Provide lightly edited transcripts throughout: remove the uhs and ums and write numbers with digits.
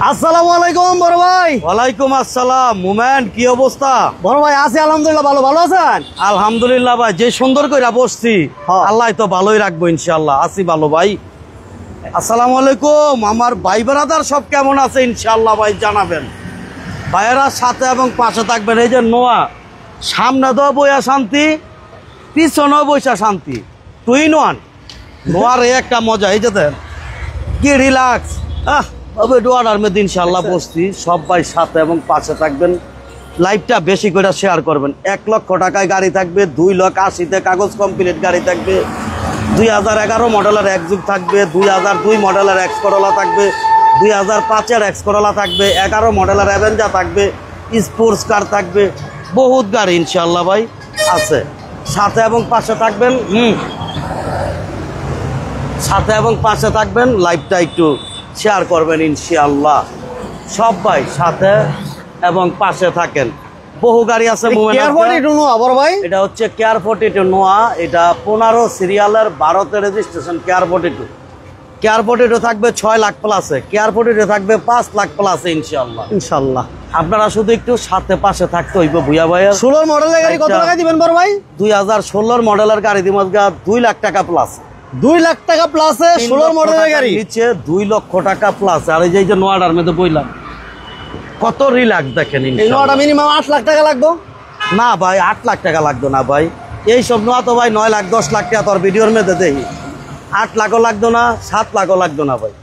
আসসালামু আলাইকুম বড় ভাই। ওয়ালাইকুম আসসালাম। মোমেন কি অবস্থা? বড় ভাই আছি আলহামদুলিল্লাহ, ভালো। ভালো আছেন? আলহামদুলিল্লাহ ভাই, যে সুন্দর করে বসছি আল্লাহ তো ভালোই রাখবো ইনশাআল্লাহ। আছি ভালো ভাই। আসসালামু আলাইকুম। আমার ভাই ব্রাদার সব কেমন আছে ইনশাআল্লাহ ভাই জানাবেন। ভাইয়েরা সাথে এবং পাশে থাকবেন। এই যে নোয়া, সামনে তো বইয়া শান্তি, পিছনেও বইসা শান্তি, তুই নোয়ান নোয়ার এই একটা মজা। এই যে দেন কি রিল্যাক্স। ডোয়ার মধ্যে ইনশাআল্লাহ বসছি। সবাই সাথে এবং পাশে থাকবেন। লাইভটা বেশি করে শেয়ার করবেন। 1 লক্ষ টাকায় গাড়ি থাকবে, 2,80,000-তে কাগজ কমপ্লিট গাড়ি থাকবে, 2011 মডেলের এক্সযুগ থাকবে, 2002 মডেলের এক্স করোলা থাকবে, 2005-এর এক্স করোলা থাকবে, 11 মডেলের অ্যাভেঞ্জার থাকবে, স্পোর্টস কার থাকবে, বহুত গাড়ি ইনশাআল্লাহ ভাই আছে। সাথে এবং পাশে থাকবেন। সাথে এবং পাশে থাকবেন। লাইভটা একটু শেয়ার করবেন ইনশাআল্লাহ। সবাই সাথে এবং পাশে থাকেন। বহু গাড়ি আছে। এটা হচ্ছে কেয়ার 42 নোয়া। এটা 15 সিরিয়ালের 12তে রেজিস্ট্রেশন কেয়ার 42। কেয়ার 42 থাকবে 6 লাখ প্লাসে, কেয়ার 42 থাকবে 5 লাখ প্লাসে ইনশাআল্লাহ। ইনশাআল্লাহ আপনারা শুধু একটু সাথে পাশে থাকতে হইব। ভুয়া ভাইয়ের 16 মডেলের গাড়ি কত টাকা দিবেন বড় ভাই? 2016 মডেলের গাড়ি দিব 2 লাখ টাকা প্লাস। 2 লাখ টাকা প্লাসে 16 মডেলের গাড়ি নিচে 2 লক্ষ টাকা প্লাস। আর এই যে নোয়াটার মধ্যে বইলাম কত রিল্যাক্স দেখেন। এই নোয়াটা মিনিমাম 8 লাখ টাকা লাগবে না ভাই? 8 লাখ টাকা লাগতো না ভাই। এই সব নোয়া তো ভাই 9 লাখ 10 লাখ টাকা তোর ভিডিওর মধ্যে দেখি। 8 লাখও লাগতো না, 7 লাখও লাগতো না ভাই।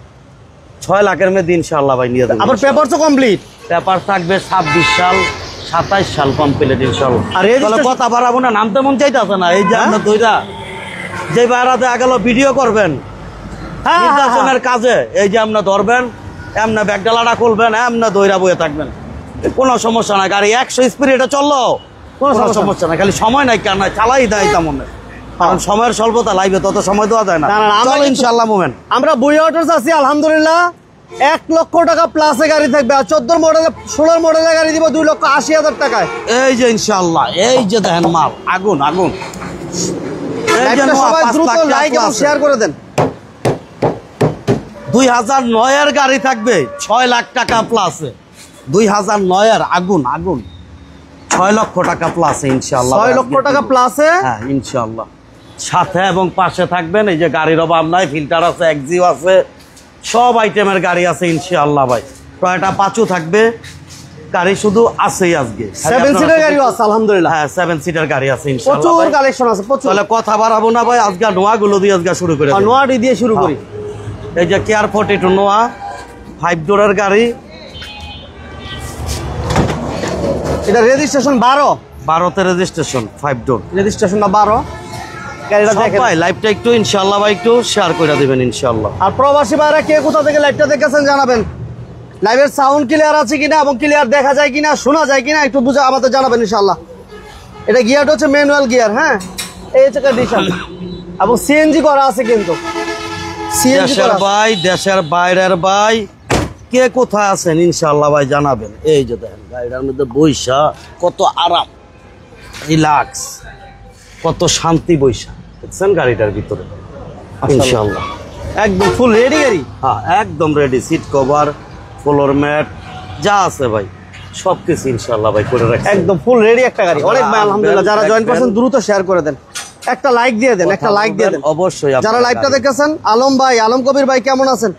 6 লাখের মধ্যে ইনশাআল্লাহ ভাই নিয়ে দেবো। আবার পেপার তো কমপ্লিট। পেপার থাকবে 26 সাল 27 সাল কমপ্লিট ইনশাআল্লাহ। আর এই কথা বাড়াবো না, নামতে মন চাইতেছে না। এই যে আমরা দুইটা যে বাইরা দেখা গেল ভিডিও করবেন নির্বাচনের কাজে, এই যে আপনার ধরবেন, এমনি ব্যাগডালাটা খুলবেন, এমনি দইরা বয়ে থাকবেন, কোনো সমস্যা নাই। গাড়ি 100 স্পিডে চললো, কোনো সমস্যা নাই। খালি সময় নাই, কেন চালাই দেয় তেমন। কারণ সময়ের স্বল্পতা, লাইভে তত সময় দেওয়া যায় না। ইনশাআল্লাহ মোমেন আমরা বুয়া অটোস আছি আলহামদুলিল্লাহ। 1 লক্ষ টাকা প্লাসে গাড়ি থাকবে। আর 14 মডেলের 16 মডেলের গাড়ি দিব 2,80,000 টাকায়। এই যে ইনশাআল্লাহ। এই যে দেখেন মাল আগুন আগুন। সবাই দ্রুত লাইক এবং শেয়ার করে দেন। 2009-এর গাড়ি থাকবে 6 লাখ টাকা প্লাসে। 2009-এর আগুন আগুন 6 লক্ষ টাকা প্লাসে ইনশাআল্লাহ। 6 লক্ষ টাকা প্লাসে, হ্যাঁ ইনশাআল্লাহ। সাথে এবং পাশে থাকবেন। এই যে গাড়ির অভাব নাই, ফিল্টার আছে, এক্সিও আছে, সব আইটেমের গাড়ি আছে ইনশাআল্লাহ ভাই। টয়োটা পাঁচু থাকবে গাড়ি, শুধু আছেই আজকে 7 সিটার গাড়িও আছে আলহামদুলিল্লাহ। হ্যাঁ 7 সিটার গাড়ি আছে ইনশাআল্লাহ। প্রচুর কালেকশন আছে প্রচুর। তাহলে কথা বাড়াবো না ভাই, আজকে নোয়াগুলো দিয়ে আজকে শুরু করে। নোয়াটি দিয়ে শুরু করি। এই যে কেয়ার 42 নোয়া 5 ডোরের গাড়ি। এটা রেজিস্ট্রেশন 12তে রেজিস্ট্রেশন 5 ডোর। রেজিস্ট্রেশনটা 12। গাড়িটা দেখেন ভাই। লাইভটা একটু ইনশাআল্লাহ ভাই একটু শেয়ার করে দিবেন ইনশাআল্লাহ। আর প্রবাসী ভাইরা কে কোথা থেকে লাইভটা দেখেছেন জানাবেন। লাইভের সাউন্ড ক্লিয়ার আছে কিনা এবং ক্লিয়ার দেখা যায় কিনা, শোনা যায় কিনা একটু বুঝে আমাদের জানাবেন ইনশাআল্লাহ। এটা গিয়ারটা হচ্ছে ম্যানুয়াল গিয়ার। হ্যাঁ এই হচ্ছে কন্ডিশন। এবং সিএনজি করা আছে কিন্তু। দেশের ভাই দেশের বাইরের ভাই কে কোথায় আছেন ইনশাআল্লাহ ভাই জানাবেন। এই যে দেখেন গাড়িটার মধ্যে বৈশা কত আরাম, রিল্যাক্স, কত শান্তি বৈশা দেখছেন গাড়িটার ভিতরে ইনশাআল্লাহ। একদম ফুল রেডি গাড়ি। হ্যাঁ একদম ready. Seat cover, floor mat যা আছে ভাই সবকিছু ইনশাআল্লাহ ভাই করে রাখছি। একদম ফুল রেডি একটা গাড়ি। অনেক ভাই আলহামদুলিল্লাহ। যারা জয়েন করছেন দ্রুত শেয়ার করে দেন, একটা লাইক দিয়ে দেন, একটা লাইক দিয়ে দেন অবশ্যই। যারা লাইভটা দেখেছেন। আলম ভাই, আলম কবির ভাই কেমন আছেন?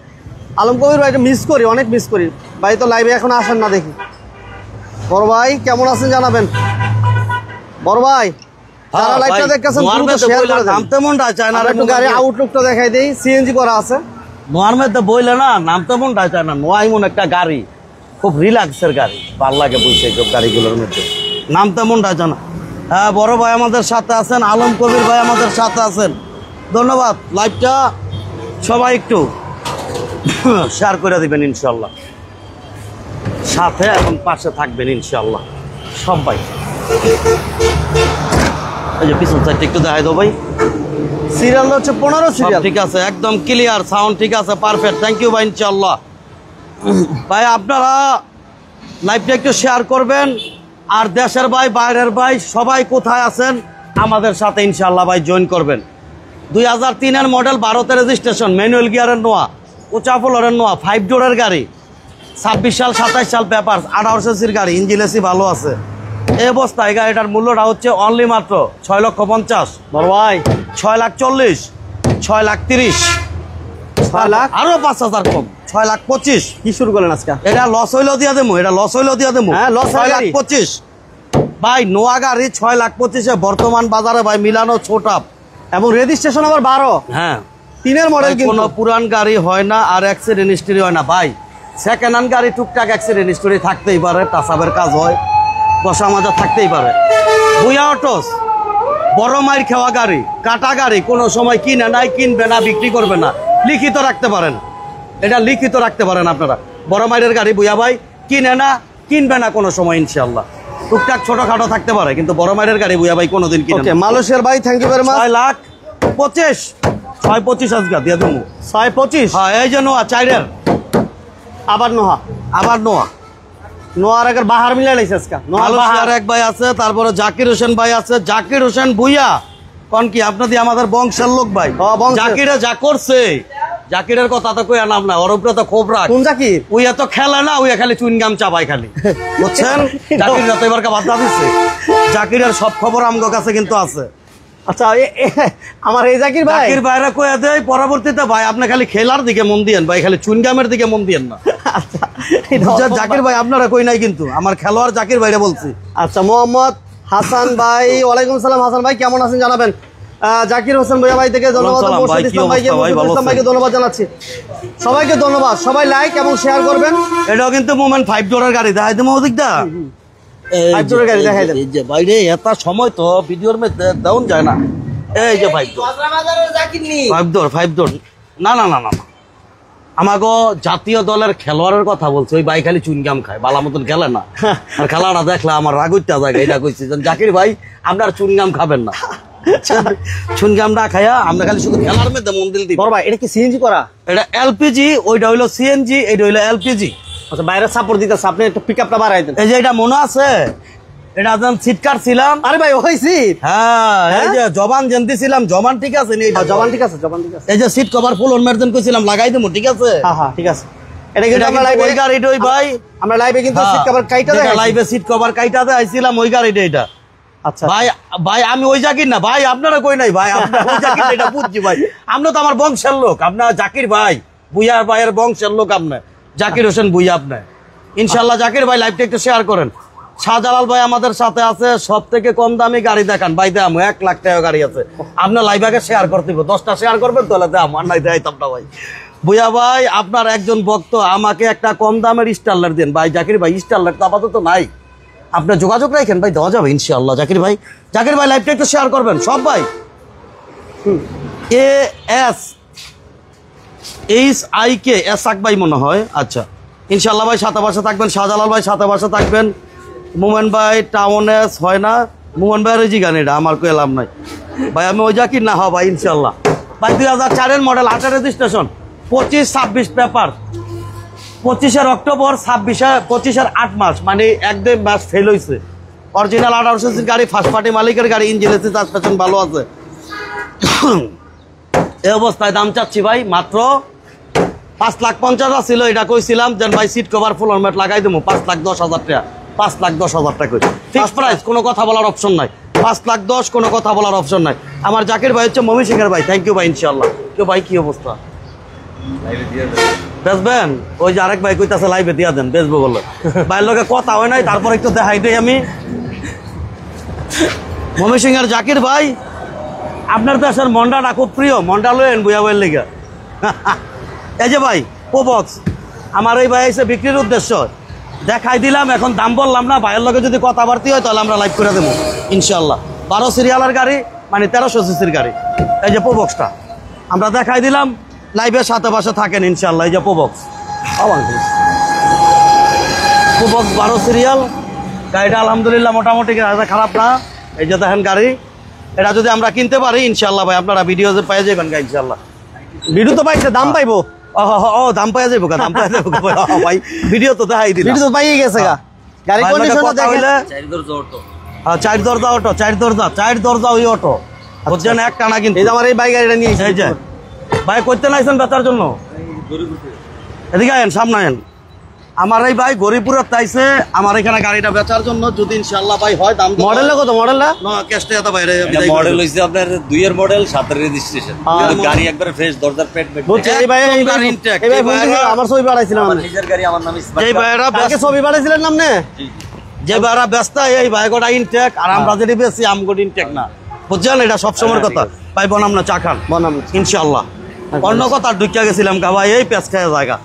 আলম কবির ভাই মিস করি, অনেক মিস করি ভাই। তো লাইভে এখন আসেন না দেখি। বড় ভাই কেমন আছেন জানাবেন। বড় ভাই যারা লাইভটা দেখেছেন দ্রুত শেয়ার করে দেন। নামতে মনটা চায় না। একটু গাড়ি আউটলুকটা দেখাই দেই। সিএনজি করা আছে। নোয়ার মধ্যে বইলে না নামতে মনটা চায় না। নোয়া এমন একটা গাড়ি, খুব রিল্যাক্সের গাড়ি, ভাল লাগে বসে এইসব গাড়িগুলোর মধ্যে। নামতে মনটা চায় না। হ্যাঁ বড় ভাই আমাদের সাথে আছেন, আলম কবির ভাই আমাদের সাথে আছেন, ধন্যবাদ। লাইভটা সবাই একটু শেয়ার করে দিবেন ইনশাআল্লাহ। সাথে এবং পাশে থাকবেন ইনশাআল্লাহ সবাই। এই যে পিছন সাইডটা একটু দেখাই দাও ভাই। সিরিয়াল হচ্ছে 15 সিরিয়াল। ঠিক আছে, একদম ক্লিয়ার, সাউন্ড ঠিক আছে, পারফেক্ট। থ্যাংক ইউ ভাই ইনশাআল্লাহ। ভাই আপনারা লাইভটা একটু শেয়ার করবেন। আর দেশের ভাই বাইরের ভাই সবাই কোথায় আছেন আমাদের সাথে ইনশাআল্লাহ ভাই জয়েন করবেন। 2003-এর মডেল 12তে রেজিস্ট্রেশন ম্যানুয়াল গিয়ারের নোয়া, উঁচা ফ্লোরের নোয়া, 5 ডোরের গাড়ি, 26 সাল 27 সাল পেপার, 18 সিসির গাড়ি, ইঞ্জিন এসি ভালো আছে। এই অবস্থায় গাড়িটার মূল্যটা হচ্ছে অনলি মাত্র 6,50,000। বড় ভাই 6,40,000, 6,30,000, 6 লাখ আরো 5,000 কম, 6,25,000। কি শুরু করলেন আজকে? এটা লস হইলেও দিয়া দেবো, এটা লস হইলেও দিয়া দেবো। হ্যাঁ, লস হয় গাড়ি। 6,25,000 ভাই, নোয়া গাড়ি 6,25,000 বর্তমান বাজারে ভাই, মিলানো ছোটাপ এবং রেজিস্ট্রেশন আবার 12। হ্যাঁ, 3 মডেল কোনো কিন্তু। পুরান গাড়ি হয় না, আর অ্যাক্সিডেন্ট হিস্ট্রি হয় না ভাই। সেকেন্ড হ্যান্ড গাড়ি টুকটাক অ্যাক্সিডেন্ট হিস্ট্রি থাকতেই পারে, টাসাবের কাজ হয়, কষা মাজা থাকতেই পারে। বুয়া অটোস বড় মাইর খাওয়া গাড়ি, কাটা গাড়ি, কোনো সময় কিনে নাই, কিনবে না, বিক্রি করবে না, লিখিত রাখতে পারেন। এটা লিখিত রাখতে পারেন আপনারা। বড় মাইরের গাড়ি বুয়া ভাই কিনে না, কিনবে না কোনো সময় ইনশাল্লাহ। টুকটাক ছোটখাটো থাকতে পারে, কিন্তু বড় মাইরের গাড়ি বুয়া ভাই কোনোদিন কিনে ওকে, মালয়েশিয়ার ভাই, থ্যাংক ইউ ভেরি মাচ। 6,25,000, 6,25,000 আজকে দিয়ে দেবো। 6,25,000 হ্যাঁ, এই যে নোয়া চাইরের, আবার নোহা। আবার নোয়া। নোয়ার আগের বাহার মিলাই লাইছে আজকে। নোয়ার বাহার মালয়েশিয়ার এক ভাই আছে, তারপরে জাকির হোসেন ভাই আছে। জাকির হোসেন ভুইয়া কোন কি আপনাদের আমাদের বংশের লোক ভাই। বংশের। জাকিরে যা করছে, জাকিরের কথা তো কই নাম না, ওর উপরে তো খুব রাগ। কোন জাকির? ওই এত খেলে না, ওই খালি চুইনগাম চাবাই খালি, বুঝছেন? জাকির যত এবার বাধা দিচ্ছে। জাকিরের সব খবর আমগো কাছে কিন্তু আছে। আচ্ছা, আমার এই জাকির ভাই, জাকির ভাইরা কয়ে দেয় পরবর্তীতে, ভাই আপনি খালি খেলার দিকে মন দিয়েন ভাই, খালি চুইনগামের দিকে মন দিয়েন না। আচ্ছা, বুঝছেন? জাকির ভাই আপনারা কই নাই কিন্তু, আমার খেলোয়াড় জাকির ভাইরা বলছি। আচ্ছা, মোহাম্মদ হাসান ভাই, ওয়ালাইকুম সালাম। হাসান ভাই কেমন আছেন জানাবেন। জাকির হোসেন ভুইয়া ভাই থেকে ধন্যবাদ, সালাম ভাই, মুর্শিদ কি ইসলাম ভাইকে, অবস্থা ভাই, মুর্শিদ ভালো ইসলাম ভাইকে আছেন? ধন্যবাদ জানাচ্ছি। সবাইকে ধন্যবাদ, সবাই লাইক এবং শেয়ার করবেন। এটাও কিন্তু মোমেন্ট 5 ডোরের গাড়ি, দেখাই দেবো ওদিকটা। 5 ডোরের গাড়ি দেখাই দেন। এই যে বাইরে এত সময় তো ভিডিওর মধ্যে ডাউন যায় না। এই যে 5 ডোর, 5 ডোর। না না না না না, আমাগো জাতীয় দলের খেলোয়াড়ের কথা বলছে। ওই ভাই খালি চুনগাম খায়, বালা মতন খেলে না। আর খেলাটা দেখলে আমার রাগুইটা জায়গা, এটা কইছি জাকির ভাই আপনার চুনগাম খাবেন না। চুনগাম না খায়া আমরা খালি শুধু খেলার মধ্যে মন দিল দিই। বড় ভাই, এটা কি সিএনজি করা? এটা এলপিজি, ওইটা হইলো সিএনজি, এটা হইলো এলপিজি। আচ্ছা, বাইরে সাপোর্ট দিতেছে, আপনি একটু পিকআপটা বাড়াই দেন। এই যে এটা মনে আছে, এটা যখন সিট কাটছিলাম। আরে ভাই, হইছি। হ্যাঁ, এই যে জবান জেন্দি ছিলাম, জবান ঠিক আছে নি? জবান ঠিক আছে, জবান ঠিক আছে। এই যে সিট কভার ফুল অনমার্জন কইছিলাম লাগাই দেবো, ঠিক আছে? হ্যাঁ হ্যাঁ, ঠিক আছে। এটা কিন্তু এটা আমরা কিন্তু লাইভে, ওই গাড়িটা ওই ভাই, আমরা লাইভে কিন্তু সিট কভার কাইটা যেটা দেখাইছি। লাইভে সিট কভার কাইটাতে আইছিলাম, ওই গাড়িটা এটা। আচ্ছা ভাই, ভাই আমি ওই জাকির না ভাই, আপনারা কই নাই ভাই, আপনারা ওই জাকির না, এটা বুঝছি ভাই। আপনি তো আমার বংশের লোক, আপনার জাকির ভাই, ভুইয়া ভাইয়ের বংশের লোক আপনি, জাকির হোসেন ভুইয়া আপনি। ইনশাল্লাহ জাকির ভাই লাইভটা একটু শেয়ার করেন। শাহজালাল ভাই আমাদের সাথে আছে, সব থেকে কম দামি গাড়ি দেখান ভাই, দাম 1 লাখ টাকা গাড়ি আছে। আপনার লাইভ আগে শেয়ার করতে হবে, 10টা শেয়ার করবেন তাহলে দাম আর নাই দেখাইতাম না ভাই। ভুইয়া ভাই আপনার একজন ভক্ত, আমাকে একটা কম দামের স্টারলার দেন ভাই। জাকির ভাই স্টারলার তো আপাতত নাই, আপনার যোগাযোগ রাখেন ভাই, দেওয়া যাবে ইনশাআল্লাহ। জাকির ভাই, জাকির ভাই লাইভটা একটু শেয়ার করবেন সব ভাই। ASHIK এসাক ভাই মনে হয়। আচ্ছা, ইনশাআল্লাহ ভাই সাথে বাসা থাকবেন। শাহজালাল ভাই সাথে বাসা থাকবেন। মোমেন ভাই টাউনেস হয় না, মোমেন ভাইয়ের ওই গান, এটা আমার কই লাভ নাই ভাই, আমি ওই জাকির না হওয়া ভাই ইনশাআল্লাহ। ভাই 2004-এর মডেল, 8 রেজিস্ট্রেশন, 25-26 পেপার, 25 অক্টোবর, 25 8 মাস, মানে 1-2 মাস ফেল হয়েছে। অরিজিনাল 18 সিসির গাড়ি, ফার্স্ট পার্টি মালিকের গাড়ি, ইঞ্জিন এসি, সাসপেনশন ভালো আছে। এই অবস্থায় দাম চাচ্ছি ভাই মাত্র 5,50,000 ছিল, এটা কইছিলাম যে ভাই সিট কভার ফুল হেলমেট লাগাই দেবো 5,10,000 টাকা, 5,10,000 টাকা ফিক্স প্রাইস, কোনো কথা বলার অপশন নাই। 5,10,000, কোনো কথা বলার অপশন নাই। আমার জাকির ভাই হচ্ছে মমি সিংহের ভাই, থ্যাংক ইউ ভাই ইনশাআল্লাহ। কেউ ভাই কি অবস্থা বেচবেন? ওই যে আরেক ভাই কইতাছে লাইভে দিয়া দেন, বেচবো বলে। ভাইয়ের লোকে কথা হয় নাই, তারপর একটু দেখাই দেই আমি। মমি সিংহের জাকির ভাই, আপনার দেশের মন্ডাটা খুব প্রিয়, মন্ডা লইন বুয়া বইয়ের লেগে। এই যে ভাই প্রোবক্স, আমার এই ভাই এসে বিক্রির উদ্দেশ্য দেখাই দিলাম, এখন দাম বললাম না। ভাইয়ের লোকে যদি কথাবার্তি হয় তাহলে আমরা লাইভ করে দেবো ইনশাল্লাহ। 12 সিরিয়ালের গাড়ি, মানে 1300 সিসির গাড়ি। এই যে প্রোবক্সটা আমরা দেখাই দিলাম, লাইভের সাথে বাসা থাকেন ইনশাল্লাহ। এই যে প্রোবক্স, প্রোবক্স 12 সিরিয়াল গাড়িটা আলহামদুলিল্লাহ মোটামুটি খারাপ না। এই যে দেখেন গাড়ি, এটা যদি আমরা কিনতে পারি ইনশাল্লাহ ভাই আপনারা ভিডিও পেয়ে যাবেন গা ইনশাল্লাহ। ভিডিও তো পাইছে, দাম পাইবো। ও দাম পাওয়া যাবো, দাম পাওয়া যাবো ভাই, ভিডিও তো দেখাই দিল, ভিডিও তো পাইয়ে গেছে গা। গাড়ি কন্ডিশনটা দেখেন। 4 দরজা অটো, 4 দরজা ওই অটো, বুঝছেন? একটা না কিন্তু। এই যে আমার এই বাইক গাড়িটা নিয়ে এই যে ভাই করতে নাইছেন বেচার জন্য, এদিকে আয়েন, সামনে আয়েন। আমার এই ভাই গরিবপুরের তাইছে আমার এখানে গাড়িটা বেচার জন্য, যদি ইনশাআল্লাহ ভাই হয় দাম মডেলটা কত? মডেলটা ক্যাশটা এত বাইরে মডেল হইছে আপনার 2 এর মডেল 7 এর রেজিস্ট্রেশন, গাড়ি একবারে ফ্রেশ, দরজার পেট মেট। বুঝছি এই ভাই আমার ছবি পাঠাইছিলাম আমি। নিজের গাড়ি, আমার নাম ইসমাইল। এই ভাইরা কালকে ছবি পাঠাইছিলেন নামনে? যে ভাইরা ব্যস্ত এই ভাই গোটা ইনটেক, আর আমরা যেটা বেশি আমগোট ইনটেক না, বুঝছেন? এটা সবসময়ের কথা ভাই। বনাম না চা খান, বনাম ইনশাআল্লাহ। অন্য কথা ঢুকিয়া গেছিলাম কা ভাই, এই পেঁচ খাওয়া জায়গা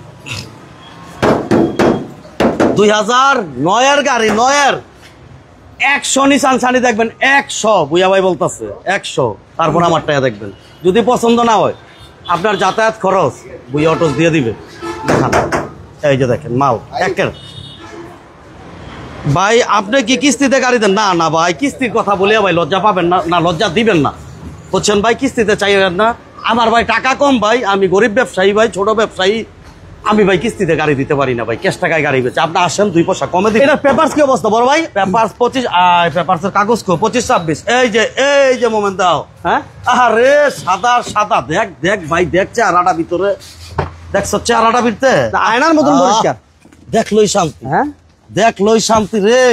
2009 এর গাড়ি, 9 এর 100 নিসান সানি দেখবেন, 100 বুয়া ভাই বলতেছে 100। তারপর আমার টাকা দেখবেন, যদি পছন্দ না হয় আপনার যাতায়াত খরচ বুয়া অটোস দিয়ে দিবে। দেখান, এই যে দেখেন মাল একের। ভাই আপনি কি কিস্তিতে গাড়ি দেন? না না ভাই, কিস্তির কথা বলিয়া ভাই লজ্জা পাবেন না, না লজ্জা দিবেন না, বুঝছেন ভাই? কিস্তিতে চাইবেন না। আমার ভাই টাকা কম ভাই, আমি গরিব ব্যবসায়ী ভাই, ছোট ব্যবসায়ী, আমি ভাই কিস্তিতে গাড়ি দিতে পারি না ভাই, ক্যাশ টাকায় গাড়ি বেচে। আপনি আসেন 2 পয়সা কমে দিন। এটা পেপারস কি অবস্থা বড় ভাই? পেপারস 25, পেপারসের কাগজ কো 25-26। এই যে মোমেন্ট দাও। হ্যাঁ আরে সাদা সাদা, দেখ দেখ ভাই, দেখ চেহারাটা ভিতরে, দেখছো চেহারাটা ভিতরে আয়নার মতন পরিষ্কার। দেখ লই শান্তি, হ্যাঁ দেখ লই শান্তি রে।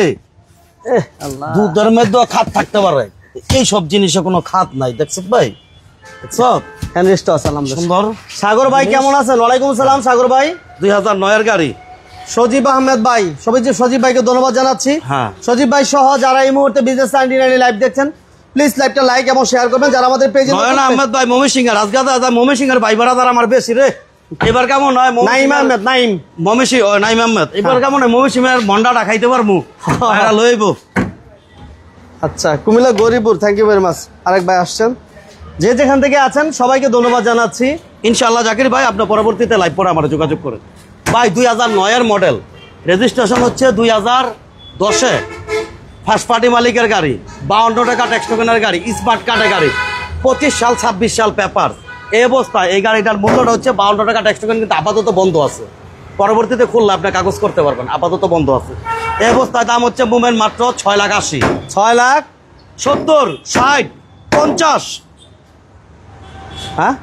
আল্লাহ, দুধের মধ্যে খাত থাকতে পারে, এই সব জিনিসে কোনো খাত নাই, দেখছো ভাই? দেখছো হ্যান্ডরেস্ট আছে আলহামদুলিল্লাহ। সুন্দর। সাগর ভাই কেমন আছেন? ওয়ালাইকুম সালাম সাগর ভাই। 2009 এর গাড়ি। সজীব আহমেদ ভাই, সজীব ভাইকে ধন্যবাদ জানাচ্ছি। হ্যাঁ। সজীব ভাই সহ যারা এই মুহূর্তে বিজনেস 99 লাইভ দেখছেন, প্লিজ লাইভটা লাইক এবং শেয়ার করবেন। যারা আমাদের পেজে নয়ন আহমেদ ভাই ময়মনসিংহের, আজকে ময়মনসিংহের ভাই ভাড়াদার আমার বেশি রে। এবার কেমন হয়? নাইম আহমেদ, নাইম নাইম আহমেদ এবার কেমন হয়? ময়মনসিংহের মন্ডাটা খাইতে পারবো, লইব। আচ্ছা, Comilla Garibpur, thank you very much. আরেক ভাই আসছেন, যে যেখান থেকে আছেন সবাইকে ধন্যবাদ জানাচ্ছি। ইনশাআল্লাহ জাকির ভাই আপনার পরবর্তীতে লাইভ পরে আমার যোগাযোগ করেন ভাই। 2009 এর মডেল, রেজিস্ট্রেশন হচ্ছে 2010-এ, ফার্স্ট পার্টি মালিকের গাড়ি, 52 টাকা ট্যাক্স টোকেনের গাড়ি, স্মার্ট কার্ডের গাড়ি, 25 সাল 26 সাল পেপার। এই অবস্থায় এই গাড়িটার মূল্যটা হচ্ছে 52 টাকা ট্যাক্স টোকেন, কিন্তু আপাতত বন্ধ আছে। পরবর্তীতে খুললে আপনি কাগজ করতে পারবেন, আপাতত বন্ধ আছে। এই অবস্থায় দাম হচ্ছে মুভমেন্ট মাত্র 6,80,000, 6,70,000, 60, 50, হ্যাঁ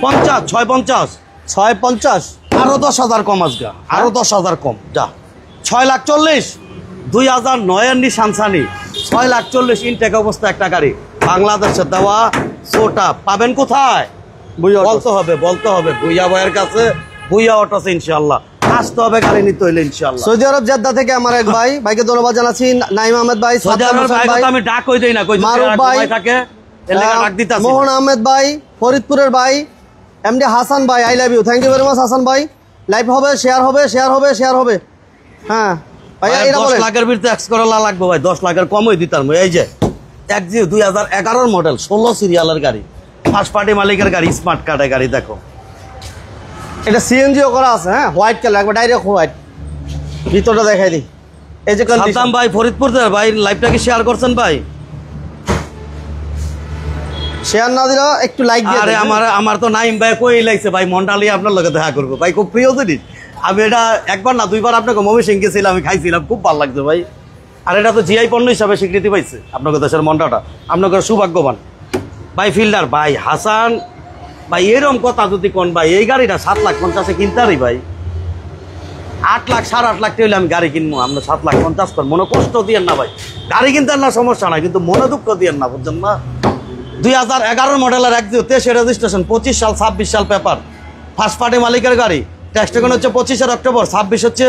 50, 650, 650, আরো 10,000 কম আজকে, আরো 10,000 কম যা, 6,40,000। 2009 এর নিসান সানি, 6,40,000 ইনটেক অবস্থা একটা গাড়ি, বাংলাদেশের দেওয়া সোটা পাবেন কোথায়? বলতে হবে ভুইয়া ভাইয়ের কাছে, ভুইয়া অটোস। ইনশাআল্লাহ আসতে হবে গাড়ি নিতে হইলে ইনশাআল্লাহ। সৌদি আরব জেদ্দা থেকে আমার এক ভাই, ভাইকে ধন্যবাদ জানাচ্ছি। নাইম আহমেদ ভাই, সৌদি আরবের ভাই কথা আমি ডাক কই দেই না, কই মারুফ ভাই থাকে এর লাগা ডাক দিতাছি। মোহন আহমেদ ভাই, ফরিদপুরের ভাই, এমডি হাসান ভাই, I love you, thank you very much Hasan ভাই। লাইভ হবে, শেয়ার হবে, শেয়ার হবে, শেয়ার হবে। হ্যাঁ ভাই, এরা 10 বলেন লাখের ভিতরে এক্স করলা লাগবে ভাই, 10 লাখের কমই দিতাম। এই যে একজি 2011 মডেল, 16 সিরিয়ালের গাড়ি, ফার্স্ট পার্টি মালিকের গাড়ি, স্মার্ট কার্ডের গাড়ি। দেখো এটা সিএনজিও করা আছে, হ্যাঁ হোয়াইট কালার, একবার ডাইরেক্ট হোয়াইট। ভিতরটা দেখাই দিই, এই যে সাদ্দাম ভাই ফরিদপুর ভাই, লাইভটা কি শেয়ার করছেন ভাই? শেয়ার না দিলেও একটু লাইক দিয়ে আরে আমার তো নাইম ভাই কই লাগছে ভাই, মন্ডালি আপনার লগে দেখা করবো ভাই, খুব প্রিয় জিনিস। আমি এটা একবার না 2বার আপনাকে ময়মনসিংহ গেছিলাম, আমি খাইছিলাম, খুব ভালো লাগছে ভাই। আর এটা তো জিআই পণ্য হিসাবে স্বীকৃতি পাইছে আপনাকে দেশের মন্ডাটা, আপনাকে সৌভাগ্যবান ভাই। ফিল্ডার ভাই হাসান ভাই, এরকম কথা যদি কোন ভাই, এই গাড়িটা 7,50,000 কিনতারি ভাই, 8 লাখ 8.5 লাখ হইলে আমি গাড়ি কিনবো, আমরা 7,50,000 কর। মনে কষ্ট দিয়েন না ভাই, গাড়ি কিনতেন না সমস্যা নাই, কিন্তু মনে দুঃখ দিয়েন না, বুঝছেন না? 2011 মডেলের 23 রেজিস্ট্রেশন, 25 সাল 26 সাল পেপার, ফার্স্ট পার্টি মালিকের গাড়ি, ট্যাক্স টোকেন হচ্ছে 25 অক্টোবর, 26 হচ্ছে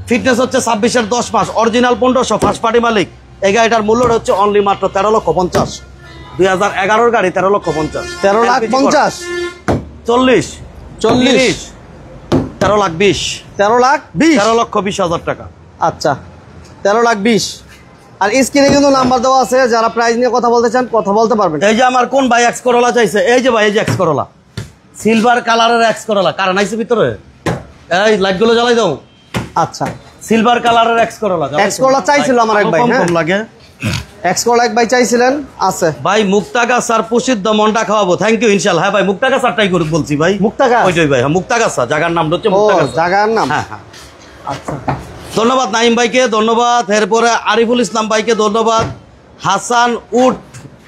ফিটনেস হচ্ছে 26 10 মাস, অরিজিনাল 1500, ফার্স্ট পার্টি মালিক। এই গাড়িটার মূল্যটা হচ্ছে অনলি মাত্র 13,50,000। 2011 গাড়ি 13,50,000, 13,50,000, 40, 13,20,000, 13,20,000, 13,20,000 টাকা। আচ্ছা 13,20,000। আর স্ক্রিনে কিন্তু নাম্বার দেওয়া আছে, যারা প্রাইস নিয়ে কথা বলতে চান কথা বলতে পারবেন। এই যে আমার কোন ভাই এক্স করোলা চাইছে, এই যে ভাই, এই যে এক্স করোলা, সিলভার কালারের এক্স করোলা, কারণ আইছে ভিতরে, এই লাইটগুলো জ্বালাই দাও। আচ্ছা, সিলভার কালারের এক্স করোলা, এক্স করোলা চাইছিল আমার এক ভাই, হ্যাঁ কম লাগে। এক্স করোলা এক ভাই চাইছিলেন, আছে ভাই মুক্তাগা স্যার প্রসিদ্ধ, মনটা খাওয়াবো, থ্যাংক ইউ ইনশাআল্লাহ। হ্যাঁ ভাই, মুক্তাগা স্যারটাই করে বলছি ভাই, মুক্তাগা ওইটাই ভাই, হ্যাঁ মুক্তাগা স্যার, জায়গার নাম হচ্ছে ও মুক্তাগা, জায়গার নাম। হ্যাঁ হ্যাঁ। আচ্ছা, ধন্যবাদ নাইম ভাইকে, ধন্যবাদ। এরপরে আরিফুল ইসলাম ভাইকে ধন্যবাদ, হাসান উড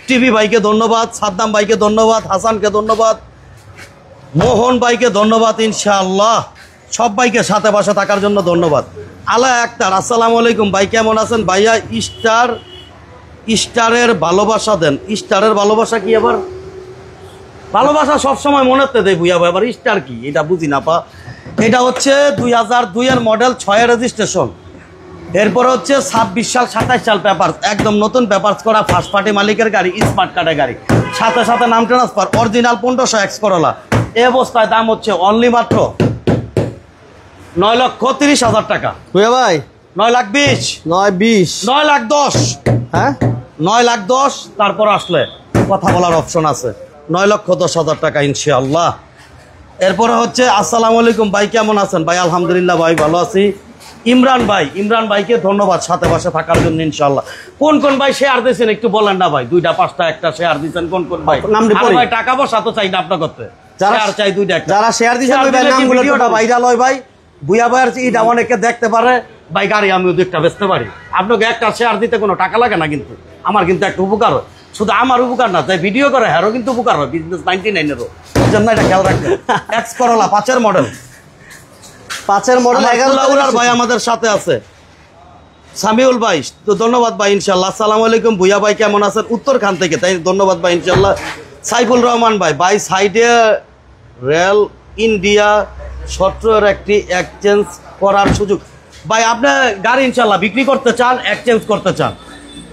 টিভি ভাইকে ধন্যবাদ, সাদ্দাম ভাইকে ধন্যবাদ, হাসানকে ধন্যবাদ, মোহন ভাইকে ধন্যবাদ। ইনশাআল্লাহ সব বাইকের সাথে বসে থাকার জন্য ধন্যবাদ। আলা আক্তার, আসসালামু আলাইকুম ভাই, কেমন আছেন ভাইয়া? স্টারের ভালোবাসা দেন। স্টারের ভালোবাসা কি আবার? ভালোবাসা সবসময় মনেতে দেয় বুঝা ভাই, আবার স্টার কি এটা বুঝি না পা। এটা হচ্ছে 2002 এর মডেল, 6 রেজিস্ট্রেশন। এরপরে হচ্ছে 26 সাল 27 সাল পেপার, একদম নতুন পেপার করা, ফার্স্ট পার্টি মালিকের গাড়ি, স্মার্ট কার্ডের গাড়ি, সাথে সাথে নাম ট্রান্সফার, অরিজিনাল 1500 এক্স করলা। এই অবস্থায় দাম হচ্ছে অনলি মাত্র 9,30,000 টাকা। ভুয়া ভাই 9,20,000, 9-20, 9,10,000, হ্যাঁ 9,10,000। তারপর আসলে কথা বলার অপশন আছে, 9,10,000 টাকা ইনশাআল্লাহ। এরপরে হচ্ছে আসসালামু আলাইকুম ভাই, কেমন আছেন ভাই? আলহামদুলিল্লাহ ভাই ভালো আছি। ইমরান ভাইকে ধন্যবাদ সাথে বসে থাকার জন্য ইনশাআল্লাহ। কোন কোন ভাই শেয়ার দিয়েছেন একটু বলেন না ভাই, 2টা 5টা একটা শেয়ার দিয়েছেন কোন কোন ভাই? নামটি আর পড়ি। ভাই টাকা পয়সা তো চাই না আপনার করতে, যারা শেয়ার চাই 2টা একটা। যারা শেয়ার দিয়েছেন ওই ভাই নামগুলো একটু ভিডিওটা ভাইরাল হয় ভাই, বুয়া ভাইয়ের এটা অনেকে দেখতে পারে ভাই, গাড়ি আমিও 2টা বেচতে পারি। আপনাকে একটা শেয়ার দিতে কোনো টাকা লাগে না, কিন্তু আমার কিন্তু একটা উপকার হয়। শুধু আমার উপকার না, তাই ভিডিও করে হ্যারও কিন্তু উপকার হয়, বিজনেস 99-এরও। এই জন্য এটা খেয়াল রাখবেন। এক্স করলা 5 মডেল, 5 মডেল 11 ভাই আমাদের সাথে আছে। সামিউল ভাই তো ধন্যবাদ ভাই ইনশাল্লাহ। আসসালামু আলাইকুম ভুইয়া ভাই, কেমন আছেন? উত্তরখান থেকে, তাই ধন্যবাদ ভাই ইনশাল্লাহ। সাইফুল রহমান ভাই সাইডে রেল ইন্ডিয়া সত্তর একটি এক্সচেঞ্জ করার সুযোগ। ভাই আপনার গাড়ি ইনশাল্লাহ বিক্রি করতে চান, এক্সচেঞ্জ করতে চান,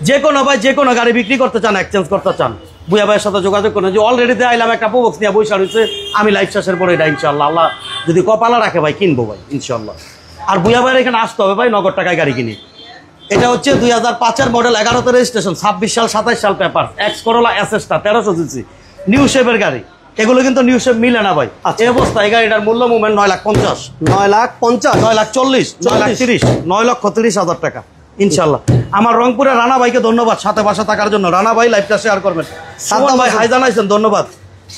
যে কোনো ভাই যে কোনো গাড়ি বিক্রি করতে চান, এক্সচেঞ্জ করতে চান, ভুইয়া ভাইয়ের সাথে যোগাযোগ করেন। যে অলরেডি আইলাম একটা প্রবক্স নিয়ে বৈশা রয়েছে, আমি লাইফ শেষের পরে এটা ইনশাল্লাহ আল্লাহ যদি কপালা রাখে ভাই কিনবো ভাই ইনশাল্লাহ। আর ভুইয়া ভাইয়ের এখানে আসতে হবে ভাই, নগদ টাকায় গাড়ি কিনি। এটা হচ্ছে 2005 মডেল, 11 রেজিস্ট্রেশন, 26 সাল 27 সাল পেপার, এক্স করোলা এসএসটা 1300 সিসি, নিউ শেপের গাড়ি। এগুলো কিন্তু নিউ শেপ মিলে না ভাই। এই অবস্থা এই গাড়িটার মূল্য মুভমেন্ট 9,50,000, 9,50,000, 9,40,000, 9,30,000, 9,30,000 টাকা ইনশাল্লাহ। আমার রংপুরের রানা ভাইকে ধন্যবাদ সাথে বাসা থাকার জন্য। রানা ভাই লাইভটা শেয়ার করবেন। সাদ্দাম ভাই হাই জানাইছেন, ধন্যবাদ।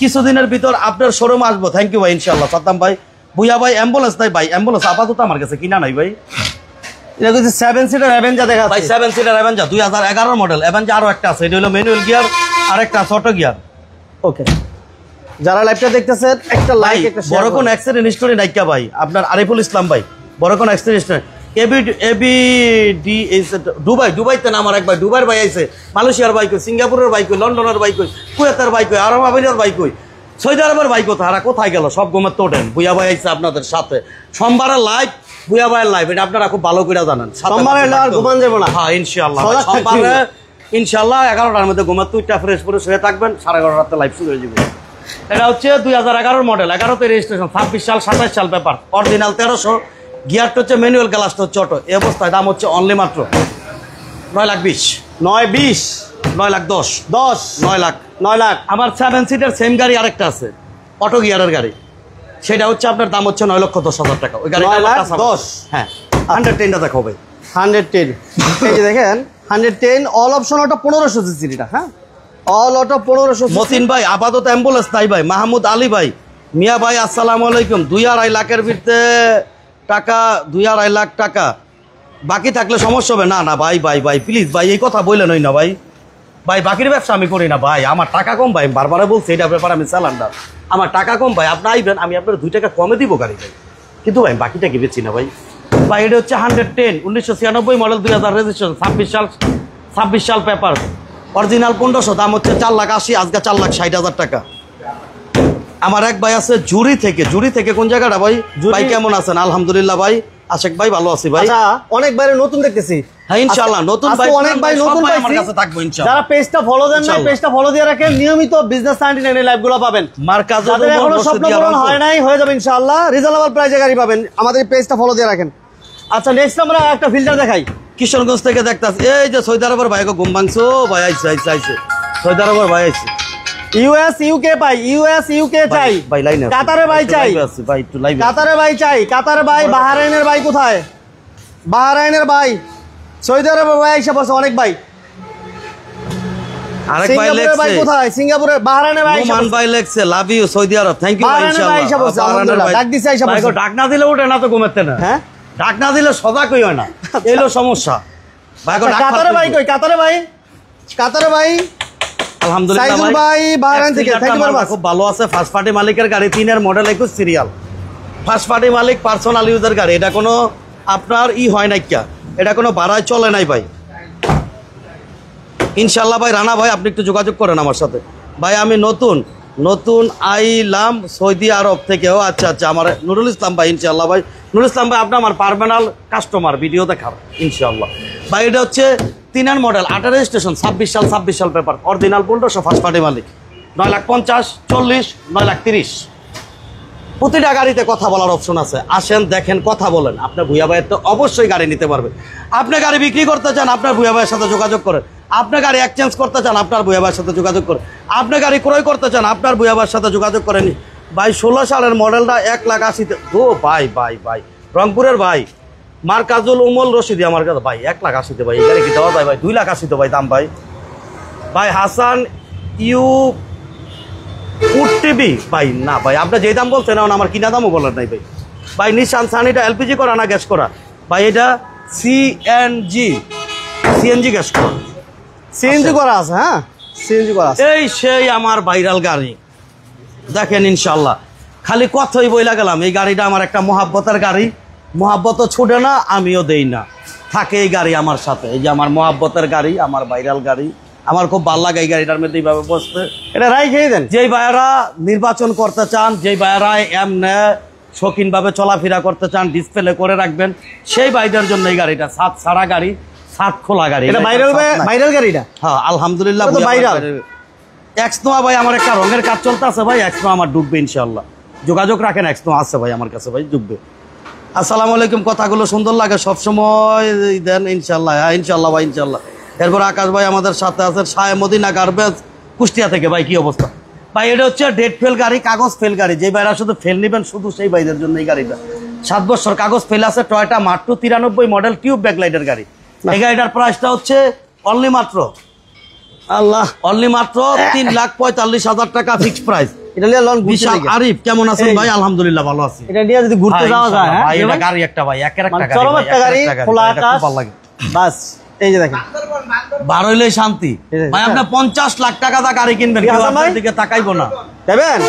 কিছুদিনের ভিতর আপনার শোরুমে আসবো, থ্যাংক ইউ ভাই ইনশাল্লাহ। সাদ্দাম ভাই, ভুইয়া ভাই অ্যাম্বুলেন্স নাই ভাই, অ্যাম্বুলেন্স আপাতত আমার কাছে কিনা নাই ভাই। এটা হচ্ছে 7 সিটার অ্যাভেঞ্জার দেখা ভাই 7 সিটার অ্যাভেঞ্জার 2011 মডেল, অ্যাভেঞ্জার আরো একটা আছে, এটা হলো ম্যানুয়াল গিয়ার, আরেকটা অটো গিয়ার। ওকে, যারা লাইভটা দেখতেছেন একটা লাইক একটা শেয়ার বড় কোন অ্যাক্সিডেন্ট হিস্টোরি নাইকা ভাই আপনার আরিফুল ইসলাম ভাই, বড় কোন অ্যাক্সিডেন্ট হিস্টোরি। দুবাইতে না আমার এক ভাই, দুবাইয়ের ভাই আইছে, মালয়েশিয়ার বাইক কই, সিঙ্গাপুরের বাইক কই, লন্ডনের বাইক কই, কুয়েতের বাইক কই, আরব আমিরাতের বাইক কই, সৌদি আরবের বাইক কোথায়, হারা কোথায় গেল? সব গোমের তোটেন। ভুইয়া ভাই আইছে আপনাদের সাথে সোমবারের লাইভ, ভুইয়া ভাইয়ের লাইভ, এটা আপনারা খুব ভালো করে জানেন। সোমবারে আর ঘুমান যাবে না। হ্যাঁ ইনশাআল্লাহ সোমবারে ইনশাআল্লাহ 11টার মধ্যে ঘুমার তুইটা ফ্রেশ করে শুয়ে থাকবেন, 11:30 রাতে লাইভ শুরু হয়ে যাবে। এটা হচ্ছে 2011 মডেল, 11তে রেজিস্ট্রেশন, 26 সাল 27 সাল পেপার, অরিজিনাল 1300, গিয়ারটা হচ্ছে ম্যানুয়াল, গ্লাসটা হচ্ছে অটো। এই অবস্থায় দাম হচ্ছে অনলি মাত্র 9,20,000, 9-20, 9,10,000, 10, 9 লাখ। 9 লাখ। আমার 7 সিটার সেম গাড়ি আরেকটা আছে, অটো গিয়ারের গাড়ি, সেটা হচ্ছে আপনার দাম হচ্ছে 9,10,000 টাকা। ওই গাড়িটা 9,10,000, হ্যাঁ 110টা দেখো ভাই, 110। এই যে দেখেন 110 অল অপশন অটো 1500 সিসি এটা, হ্যাঁ অল অটো 1500 সিসি। মতিন ভাই আপাতত অ্যাম্বুলেন্স নাই ভাই। মাহমুদ আলী ভাই, মিয়া ভাই আসসালামু আলাইকুম। 2-2.5 লাখের ভিতরে টাকা, 2-2.5 লাখ টাকা বাকি থাকলে সমস্যা হবে না? না ভাই ভাই ভাই প্লিজ ভাই এই কথা বললেন ওই না ভাই, ভাই বাকির ব্যবসা আমি করি না ভাই, আমার টাকা কম ভাই, বারবার বলছি এটা ব্যাপার, আমি চালান্ডার, আমার টাকা কম ভাই, আপনি আইবেন আমি আপনার 2 টাকা কমে দিব গাড়ি ভাই, কিন্তু ভাই বাকিটা কি বেচি না ভাই। ভাই এটা হচ্ছে 110, 1996 মডেল, 2000 রেজিস্ট্রেশন, 26 সাল পেপার, অরিজিনাল 1500, দাম হচ্ছে 4,80,000, আজকে 4,60,000 টাকা। আমার এক ভাই আছে জুরি থেকে কোন জায়গাটা ভাই? ভাই কেমন আছেন? আলহামদুলিল্লাহ ভাই। আশেক ভাই ভালো আছি ভাই। আচ্ছা, অনেক বাইরে নতুন দেখতেছি। হ্যাঁ ইনশাআল্লাহ নতুন ভাই, অনেক ভাই নতুন আমার পাইছি। কাছে থাকবো ইনশাআল্লাহ। যারা পেজটা ফলো দেন না, পেজটা ফলো দিয়ে রাখেন, নিয়মিত বিজনেস 99 এর লাইভগুলো পাবেন। মার্কাজ যাদের এখনো স্বপ্ন পূরণ হয় নাই, হয়ে যাবে ইনশাআল্লাহ, রিজনেবল প্রাইসে গাড়ি পাবেন। আমাদের পেজটা ফলো দিয়ে রাখেন। আচ্ছা নেক্সট আমরা একটা ফিল্টার দেখাই, কিশোরগঞ্জ থেকে দেখতাছি, এই যে সৌদি আরবের ভাই ঘুম ভাঙছো ভাই, আইছে সৌদি আরবের ভাই আইছে, ইউএস ইউকে পাই, ইউএস ইউকে চাই ভাই, লাইনে কাতারে ভাই চাই, ভাই একটু লাইভ কাতারে ভাই চাই, কাতারে ভাই, বাহরাইনের ভাই কোথায়? বাহরাইনের ভাই, সৌদি আরবের ভাই এসে বসে অনেক ভাই, আরেক ভাই সিঙ্গাপুরের ভাই লেখছে, কোথায়? সিঙ্গাপুরের, বাহরাইনের ভাই নোমান ভাই লেখছে লাভ ইউ সৌদি আরব, থ্যাংক ইউ ভাই বাহরাইনের ভাই এসে বসে, আলহামদুলিল্লাহ, ডাক দিছে এসে ভাই বসে। ডাক না দিলে ওঠে না তো ঘুমাতে না, হ্যাঁ ডাক না দিলে সদা কই হয় না, এলো সমস্যা ভাই। কাতারে ভাই কই? কাতারে ভাই, কাতারে ভাই, আলহামদুলিল্লাহ সাইদুল ভাই বাহরাইন থেকে, থ্যাংক ইউ ভেরি মাচ। খুব ভালো আছে, ফার্স্ট পার্টি মালিকের গাড়ি, 3 এর মডেল, 21 সিরিয়াল, ফার্স্ট পার্টি মালিক, পার্সোনাল ইউজার গাড়ি। এটা কোনো আপনার হয় নাই কিয়া, এটা কোনো ভাড়ায় চলে নাই ভাই ইনশাল্লাহ। ভাই রানা ভাই আপনি একটু যোগাযোগ করেন আমার সাথে। ভাই আমি নতুন আইলাম সৌদি আরব থেকেও। আচ্ছা আচ্ছা, আমার নুরুল ইসলাম ভাই ইনশাল্লাহ। ভাই নুরুল ইসলাম ভাই আপনি আমার পার্মানেন্ট কাস্টমার, ভিডিও দেখার ইনশাল্লাহ। ভাই এটা হচ্ছে 3 মডেল, 18 রেজিস্ট্রেশন, 26 সাল পেপার, অরিজিনাল 1500, ফার্স্ট পার্টি মালিক, 9,50,000, 40, 9,30,000। প্রতিটা গাড়িতে কথা বলার অপশন আছে। আসেন দেখেন, কথা বলেন। আপনার ভুয়া ভাইয়ের তো অবশ্যই গাড়ি নিতে পারবে। আপনি গাড়ি বিক্রি করতে চান, আপনার ভুয়া ভাইয়ের সাথে যোগাযোগ করেন। আপনি গাড়ি এক্সচেঞ্জ করতে চান, আপনার ভুয়া ভাইয়ের সাথে যোগাযোগ করেন। আপনি গাড়ি ক্রয় করতে চান, আপনার ভুয়া ভাইয়ের সাথে যোগাযোগ করেন। ভাই 16 সালের মডেলটা 1,80,000। ও ভাই ভাই ভাই রংপুরের ভাই মার্কাজুল উমল রশিদি আমার কাছে ভাই 1,80,000 ভাই। এই গাড়ি কি দেওয়া যায় ভাই? 2,80,000 ভাই দাম ভাই। ভাই হাসান ইউ টিভি ভাই, না ভাই আপনি যে দাম বলছেন এখন আমার কিনা দামও বলার নাই ভাই। ভাই নিশান সানিটা এলপিজি করা না গ্যাস করা? ভাই এটা সিএনজি গ্যাস করা, সিএনজি করা আছে। হ্যাঁ, সিএনজি করা আছে। এই সেই আমার ভাইরাল গাড়ি দেখেন ইনশাল্লাহ। খালি কথাই বইলা গেলাম, এই গাড়িটা আমার একটা মহাব্বতের গাড়ি। মহাব্বতও ছুটে না, আমিও দেই না, থাকে এই গাড়ি আমার সাথে। এই যে আমার মহাব্বতের গাড়ি, আমার ভাইরাল গাড়ি, আমার খুব ভালো লাগে এই গাড়িটার মধ্যে এইভাবে বসতে। এটা রাই খেয়ে দেন। যেই ভাইয়েরা নির্বাচন করতে চান, যেই ভাইয়েরা এমনে শৌখিনভাবে চলাফেরা করতে চান, ডিসপ্লে করে রাখবেন, সেই ভাইদের জন্য এই গাড়িটা। ছাদ ছাড়া গাড়ি, ছাদ খোলা গাড়ি। এটা ভাইরাল গাড়িটা। হ্যাঁ আলহামদুলিল্লাহ ভাইরাল। এক্সনোয়া ভাই আমার একটা রঙের কাজ চলতে আছে ভাই, এক্সনোয়া আমার ডুববে ইনশাল্লাহ। যোগাযোগ রাখেন, এক্সনোয়া আছে ভাই আমার কাছে ভাই, ডুববে। আসসালামু আলাইকুম। কথাগুলো সুন্দর লাগে সবসময় দেন ইনশাল্লাহ। হ্যাঁ ইনশাল্লাহ ভাই, ইনশাল্লাহ। এরপর আকাশ ভাই আমাদের সাথে আছেন, শাহে মদিনা গার্বেজ কুষ্টিয়া থেকে। ভাই কি অবস্থা ভাই? এটা হচ্ছে ডেট ফেল গাড়ি, কাগজ ফেল গাড়ি। যে ভাইরা শুধু ফেল নেবেন, শুধু সেই ভাইদের জন্য এই গাড়িটা। 7 বছর কাগজ ফেল আছে, টয়োটা মার্টু 93 মডেল, টিউব ব্যাকলাইটের গাড়ি। এই গাড়িটার প্রাইসটা হচ্ছে অনলি মাত্র 3,45,000 টাকা ফিক্সড প্রাইস। এটা নিয়ে লন বিশাল আরিফ কেমন আছেন ভাই? আলহামদুলিল্লাহ ভালো আছি। এটা নিয়ে যদি ঘুরতে যাওয়া যায়, ভাই এটা গাড়ি একটা ভাই, একের একটা গাড়ি, চরম একটা গাড়ি, খোলা আকাশ, ভালো লাগে বাস। এই যে দেখেন, বার হইলে শান্তি ভাই। আপনি 50 লাখ টাকা দা গাড়ি কিনবেন, কেউ আপনার দিকে তাকাইবো না,